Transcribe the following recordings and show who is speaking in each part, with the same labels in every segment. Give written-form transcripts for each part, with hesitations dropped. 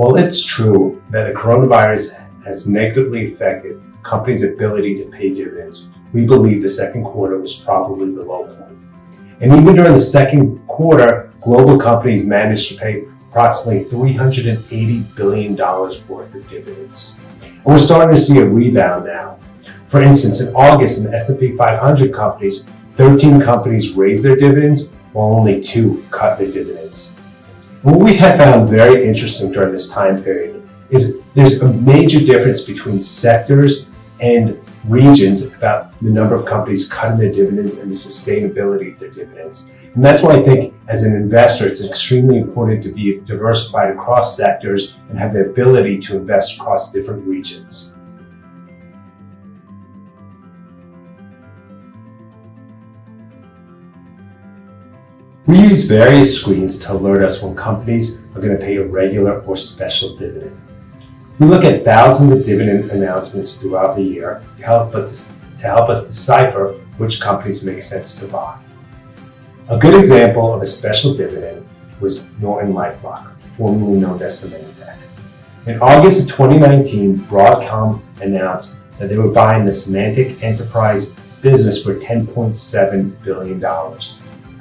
Speaker 1: While it's true that the coronavirus has negatively affected companies' ability to pay dividends, we believe the second quarter was probably the low point. And even during the second quarter, global companies managed to pay approximately $380 billion worth of dividends. And we're starting to see a rebound now. For instance, in August, in the S&P 500 companies, 13 companies raised their dividends, while only 2 cut their dividends. And what we have found very interesting during this time period is there's a major difference between sectors and regions about the number of companies cutting their dividends and the sustainability of their dividends. And that's why I think as an investor, it's extremely important to be diversified across sectors and have the ability to invest across different regions. We use various screens to alert us when companies are going to pay a regular or special dividend. We look at thousands of dividend announcements throughout the year to help us decipher which companies make sense to buy. A good example of a special dividend was NortonLifeLock, formerly known as Symantec. In August of 2019, Broadcom announced that they were buying the Symantec enterprise business for $10.7 billion.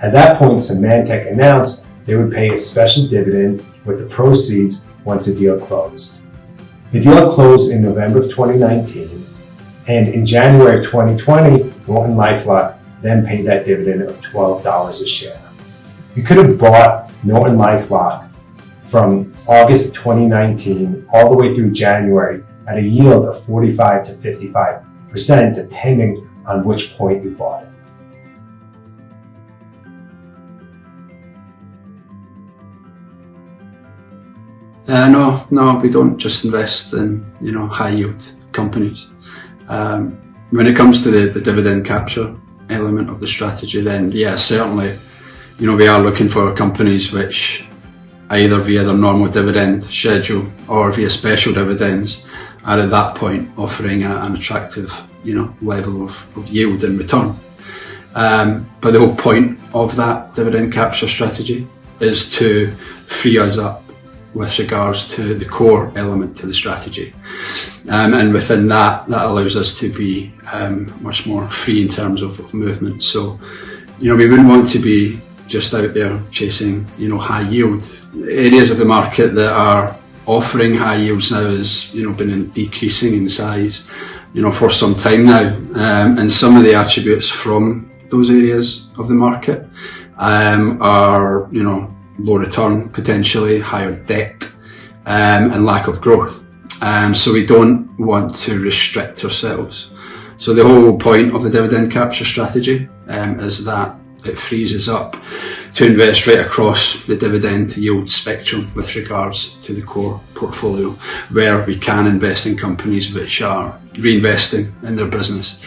Speaker 1: At that point, Symantec announced they would pay a special dividend with the proceeds once the deal closed. The deal closed in November of 2019, and in January of 2020, NortonLifeLock then paid that dividend of $12 a share. You could have bought NortonLifeLock from August 2019 all the way through January at a yield of 45 to 55%, depending on which point you bought it.
Speaker 2: No, we don't just invest in, high yield companies. When it comes to the dividend capture element of the strategy, then yeah, certainly, we are looking for companies which either via their normal dividend schedule or via special dividends are at that point offering an attractive, level of yield and return. But the whole point of that dividend capture strategy is to free us up with regards to the core element to the strategy. And within that allows us to be much more free in terms of movement. So, we wouldn't want to be just out there chasing, high yield. Areas of the market that are offering high yields now has, been decreasing in size, for some time now. And some of the attributes from those areas of the market are, low return, potentially higher debt, and lack of growth. So we don't want to restrict ourselves. So the whole point of the dividend capture strategy is that it frees us up to invest right across the dividend yield spectrum with regards to the core portfolio, where we can invest in companies which are reinvesting in their business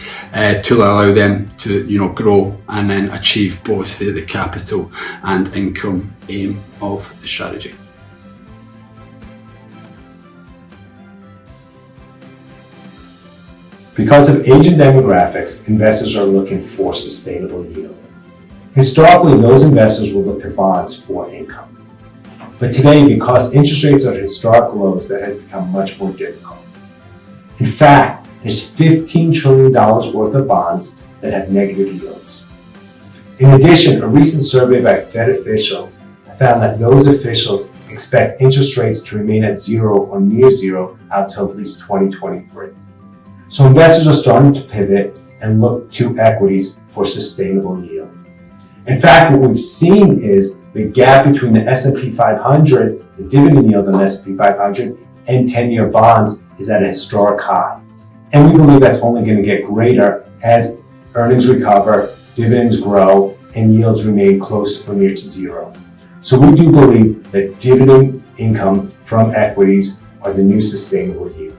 Speaker 2: to allow them to grow and then achieve both the capital and income aim of the strategy.
Speaker 1: Because of aging demographics, investors are looking for sustainable yield. Historically, those investors will look to bonds for income. But today, because interest rates are at historic lows, that has become much more difficult. In fact, there's $15 trillion worth of bonds that have negative yields. In addition, a recent survey by Fed officials found that those officials expect interest rates to remain at zero or near zero out till at least 2023. So investors are starting to pivot and look to equities for sustainable yield. In fact, what we've seen is the gap between the S&P 500, the dividend yield on the S&P 500, and 10-year bonds is at a historic high. And we believe that's only going to get greater as earnings recover, dividends grow, and yields remain close or near to zero. So we do believe that dividend income from equities are the new sustainable yield.